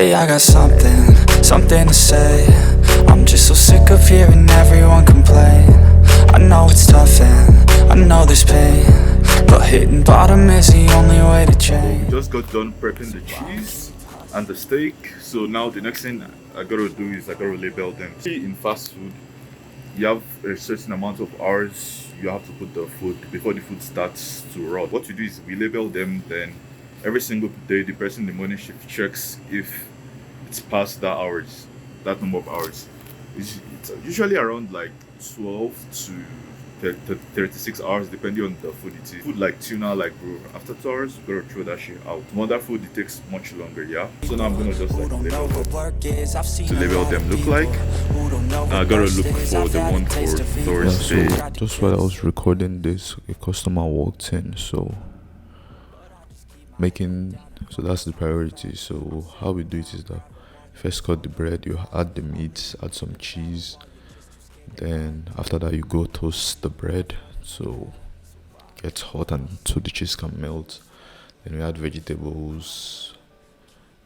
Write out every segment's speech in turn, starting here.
Hey, I got something to say. I'm just so sick of hearing everyone complain. I know it's tough and I know there's pain, but hitting bottom is the only way to change. Just got done prepping the cheese and the steak, so now the next thing I gotta do is I gotta label them. See, in fast food, you have a certain amount of hours you have to put the food before the food starts to rot. What we do is we label them, then every single day the person in the morning shift checks if it's past that number of hours. It's usually around like 12 to 36 hours depending on the food it is. Food like tuna, like bro, after 2 hours you gotta throw that shit out. Other food it takes much longer, yeah. So now I'm gonna just like label them look like. Now I gotta look for the one for Thursday. So just while I was recording this, a customer walked in, so that's the priority. So how we do it is that first cut the bread, you add the meat, add some cheese, then after that you go toast the bread so it gets hot and so the cheese can melt. Then we add vegetables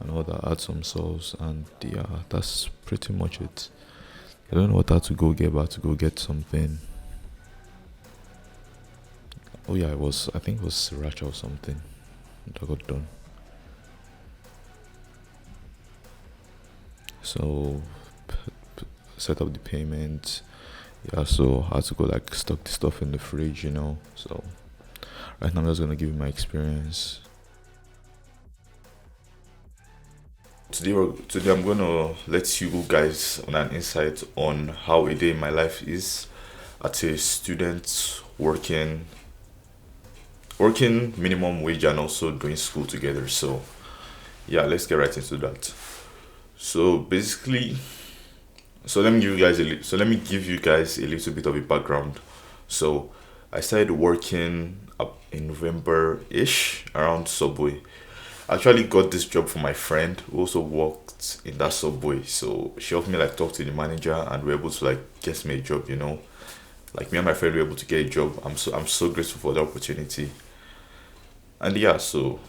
and all that, add some sauce, and yeah, that's pretty much it. I don't know what I had to go get, but I had to go get something. Oh yeah, I think it was sriracha or something that I got done. So set up the payment. Yeah, so I had to go like stock the stuff in the fridge, So right now I'm just gonna give you my experience. Today I'm gonna let you guys on an insight on how a day in my life is as a student working minimum wage and also doing school together. So yeah, let's get right into that. So basically, let me give you guys a little bit of a background. So I started working up in November-ish around Subway. I actually got this job from my friend who also worked in that Subway. So she helped me like talk to the manager and we were able to like get me a job, Like me and my friend were able to get a job. I'm so grateful for the opportunity. And yeah, so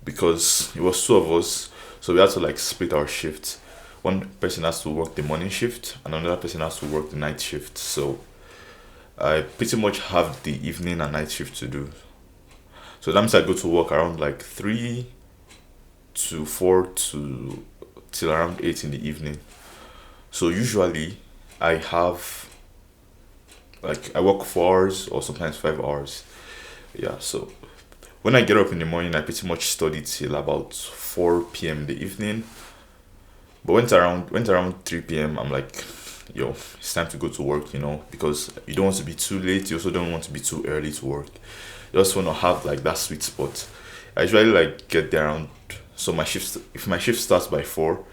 because it was two of us, so we had to like split our shifts. One person has to work the morning shift and another person has to work the night shift. So I pretty much have the evening and night shift to do. So that means I go to work around like 3 to 4 till around 8 in the evening. So usually I work 4 hours or sometimes 5 hours. Yeah, so when I get up in the morning, I pretty much study till about 4 p.m. in the evening. But went around 3 p.m. I'm like, yo, it's time to go to work, because you don't want to be too late. You also don't want to be too early to work. You just want to have like that sweet spot. I usually like get there around. So if my shift starts by 4,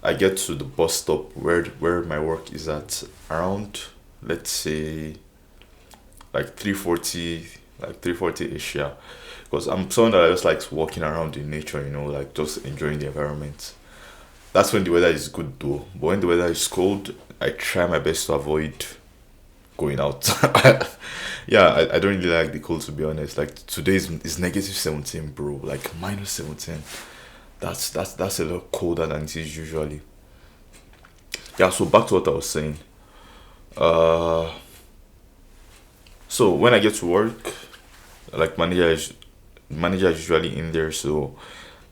I get to the bus stop where my work is at around, let's say, like 3:40-ish, yeah. Because I'm someone that I just likes walking around in nature, like just enjoying the environment. That's when the weather is good though. But when the weather is cold, I try my best to avoid going out. Yeah, I don't really like the cold, to be honest. Like today is negative 17, bro. Like minus 17. That's a lot colder than it is usually. Yeah, so back to what I was saying. So when I get to work, like manager is usually in there, so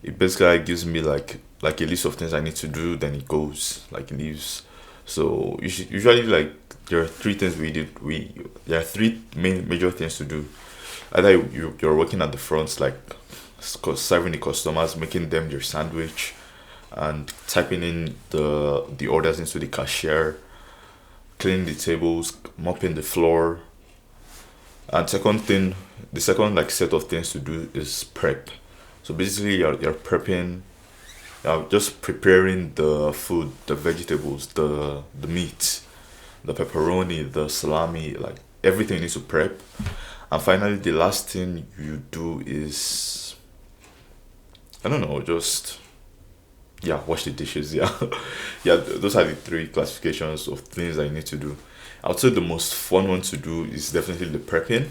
it basically gives me like a list of things I need to do. Then it goes like it leaves. So usually like there are 3 things there are 3 major things to do. Either you're working at the front, like serving the customers, making them their sandwich, and typing in the orders into the cashier, cleaning the tables, mopping the floor. And the second like set of things to do is prep. So basically you're prepping, just preparing the food, the vegetables, the meat, the pepperoni, the salami, like everything you need to prep. And finally the last thing you do is, I don't know, just wash the dishes. Yeah. Yeah, those are the 3 classifications of things that you need to do. I would say the most fun one to do is definitely the prepping.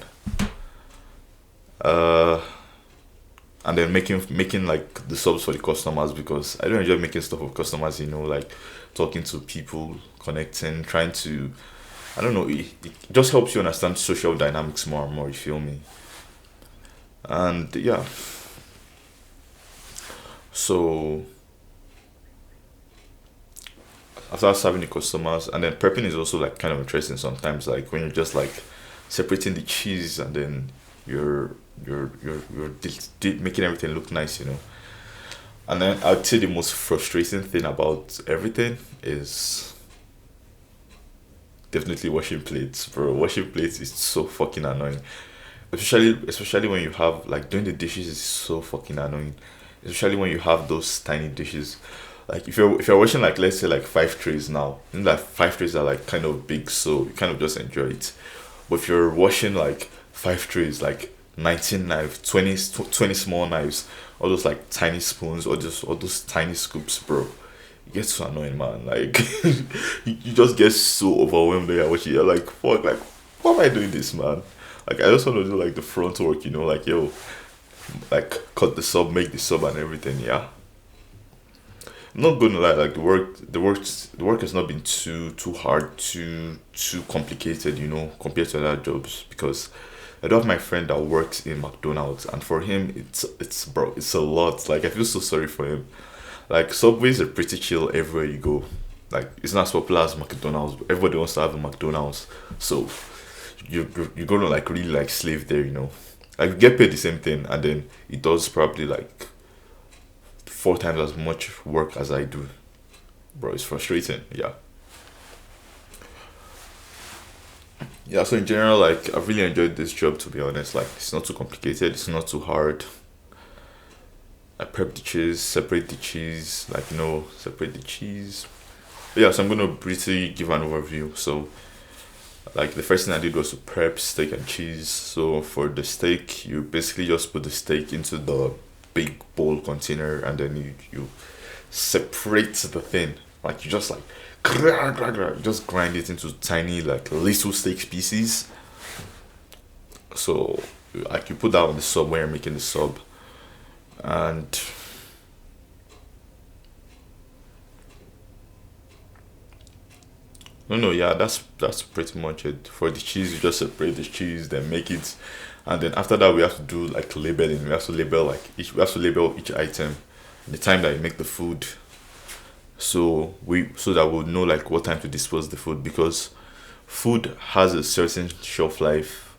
and then making like the subs for the customers, because I don't enjoy making stuff for customers, like talking to people, connecting, trying to, I don't know, it just helps you understand social dynamics more and more, you feel me? And yeah, so after serving the customers, and then prepping is also like kind of interesting sometimes, like when you're just like separating the cheese, and then you're making everything look nice. And then I'd say the most frustrating thing about everything is definitely washing plates, bro. Washing plates is so fucking annoying. Especially when you have like doing the dishes is so fucking annoying. Especially when you have those tiny dishes. Like if you're washing like, let's say like 5 trays now, like 5 trays are like kind of big, so you kind of just enjoy it. But if you're washing like 5 trays, like 19 knives, 20 small knives, all those like tiny spoons, or just all those tiny scoops, bro, it gets so annoying, man. Like you just get so overwhelmed when you're watching. You're like, fuck, like why am I doing this, man? Like I just want to do like the front work, like yo, like cut the sub, make the sub and everything. Yeah. I'm not gonna lie, like the work has not been too hard, too complicated, compared to other jobs, because I do have my friend that works in McDonald's, and for him it's bro, it's a lot. Like I feel so sorry for him. Like subways are pretty chill everywhere you go. Like it's not as popular as McDonald's, but everybody wants to have a McDonald's. So you're gonna like really like slave there. Like you get paid the same thing, and then it does probably like 4 times as much work as I do. Bro, it's frustrating. Yeah. Yeah, so in general, like I've really enjoyed this job, to be honest. Like it's not too complicated, it's not too hard. I prep the cheese, separate the cheese, like separate the cheese. But yeah, so I'm gonna briefly give an overview. So like the first thing I did was to prep steak and cheese. So for the steak, you basically just put the steak into the big bowl container, and then you separate the thing. Like you just like you just grind it into tiny like little steak pieces. So like you put that on the sub when you're making the sub, and no, yeah, that's pretty much it. For the cheese, you just separate the cheese, then make it, and then after that we have to do like labeling. We have to label each item, the time that you make the food, so that we'll know like what time to dispose the food, because food has a certain shelf life.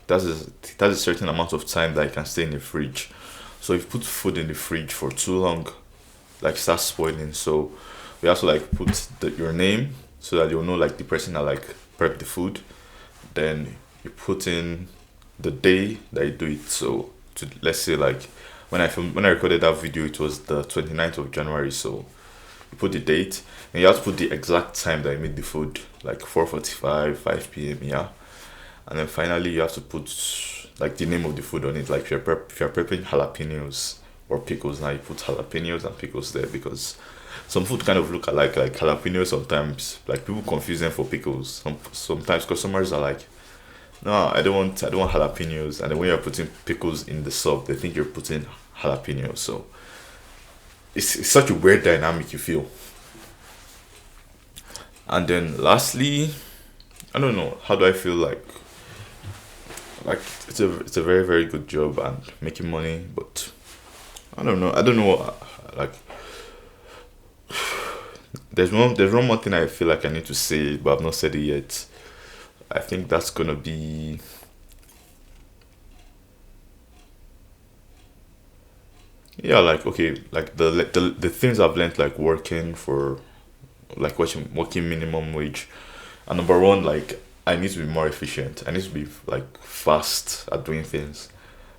That's a certain amount of time that it can stay in the fridge. So if you put food in the fridge for too long, like starts spoiling. So we have to like put your name, so that you'll know like the person that like prep the food. Then you put in the day that you do it. So let's say like when I recorded that video, it was the 29th of January. So you put the date, and you have to put the exact time that you made the food, like 4:45, 5 p.m. Yeah. And then finally you have to put like the name of the food on it. Like if you're prepping jalapenos or pickles, now you put jalapenos and pickles there, because some food kind of look alike, like jalapenos sometimes. Like people confuse them for pickles. Sometimes customers are like, no, I don't want jalapenos. And then when you're putting pickles in the sub, they think you're putting jalapenos. So it's such a weird dynamic, you feel. And then lastly, I don't know, how do I feel like it's a very very good job and making money, but I don't know, like there's one more thing I feel like I need to say, but I've not said it yet. I think that's gonna be, yeah, like okay, like the things I've learned, like working for, like working minimum wage. And number one, like I need to be more efficient. I need to be like fast at doing things,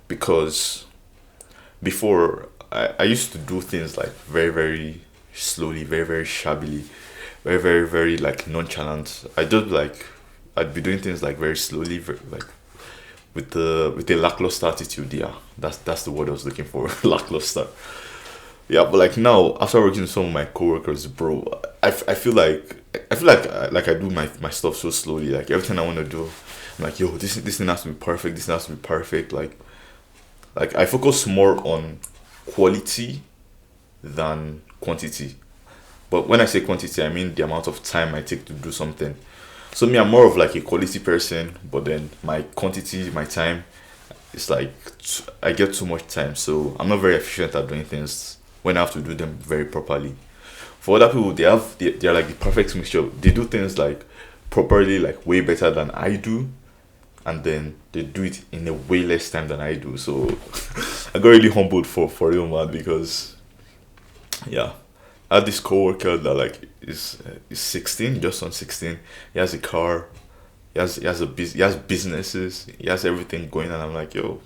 because before I used to do things like very very slowly, very very shabbily, very very very like nonchalant. I'd be doing things like very slowly, like with the lackluster attitude. Yeah, that's the word I was looking for. Lackluster. Yeah, but like now, after working with some of my coworkers, bro, I feel like I do my stuff so slowly. Like everything I want to do, I'm like, yo, this thing has to be perfect. This has to be perfect. Like like I focus more on quality than quantity. But when I say quantity, I mean the amount of time I take to do something. So me, I'm more of like a quality person, but then my quantity, my time, it's like I get too much time, so I'm not very efficient at doing things when I have to do them very properly. For other people, they're like the perfect mixture. They do things like properly, like way better than I do, and then they do it in a way less time than I do. So I got really humbled for real, man, because yeah, I had this coworker that like is 16, just on 16. He has a car, he has businesses, he has everything going, and I'm like, yo,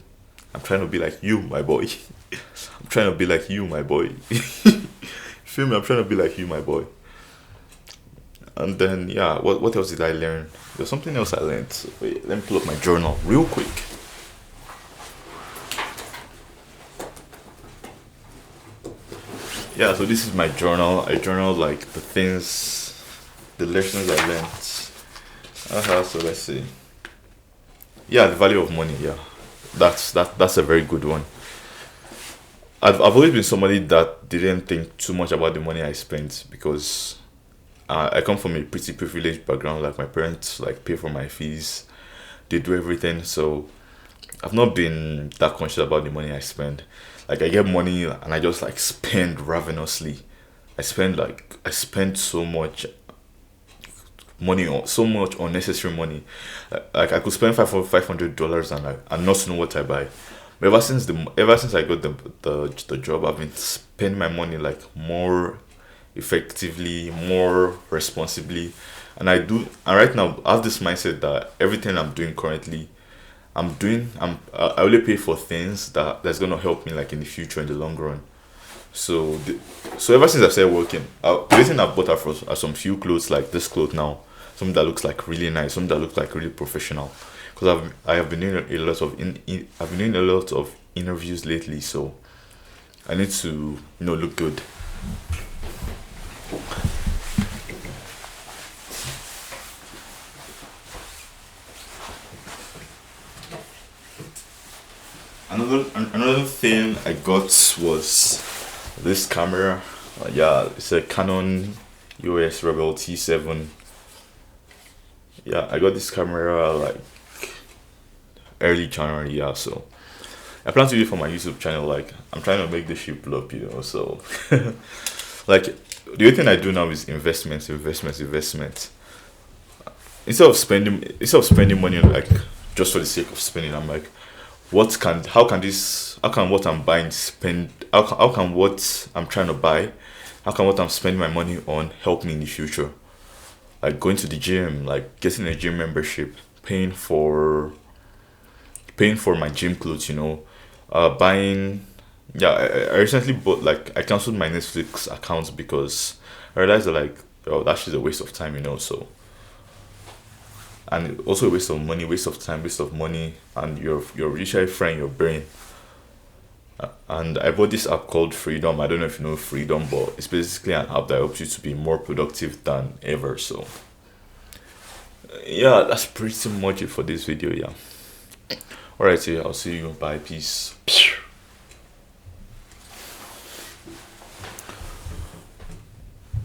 I'm trying to be like you, my boy. I'm trying to be like you, my boy. Feel me? I'm trying to be like you, my boy. And then yeah, what else did I learn? There's something else I learned. Wait, let me pull up my journal real quick. Yeah, so this is my journal. I journal like the things, the lessons I learned. So let's see. Yeah, the value of money. Yeah, that's a very good one. I've always been somebody that didn't think too much about the money I spent because I come from a pretty privileged background. Like my parents like pay for my fees, they do everything. So I've not been that conscious about the money I spend. Like I get money and I just like spend ravenously. I spend so much money on so much unnecessary money. Like I could spend $500 and not know what I buy. But ever since I got the job, I've been spending my money like more effectively, more responsibly, and right now I have this mindset that everything I'm doing currently, I only pay for things that's gonna help me like in the future in the long run. So ever since I started working, the only thing I bought are some few clothes like this clothes now, something that looks like really nice, something that looks like really professional. Because I have been doing a lot of I've been doing a lot of interviews lately, so I need to look good. Another thing I got was this camera. Yeah, it's a Canon EOS Rebel T7. Yeah, I got this camera like early January. Yeah, so I plan to do it for my YouTube channel. Like I'm trying to make this shit blow up, So like the only thing I do now is investments. Instead of spending money like just for the sake of spending, I'm like, how can what I'm buying spend how can what I'm trying to buy, how can what I'm spending my money on help me in the future? Like going to the gym, like getting a gym membership, paying for my gym clothes, buying. Yeah, I recently bought like I canceled my Netflix account because I realized that like, oh, that's just a waste of time, So, and also a waste of money, waste of time, waste of money, and you're literally frying your brain. And I bought this app called Freedom. I don't know if you know Freedom, but it's basically an app that helps you to be more productive than ever. So, yeah, that's pretty much it for this video. Yeah. Alright, so I'll see you. Bye. Peace.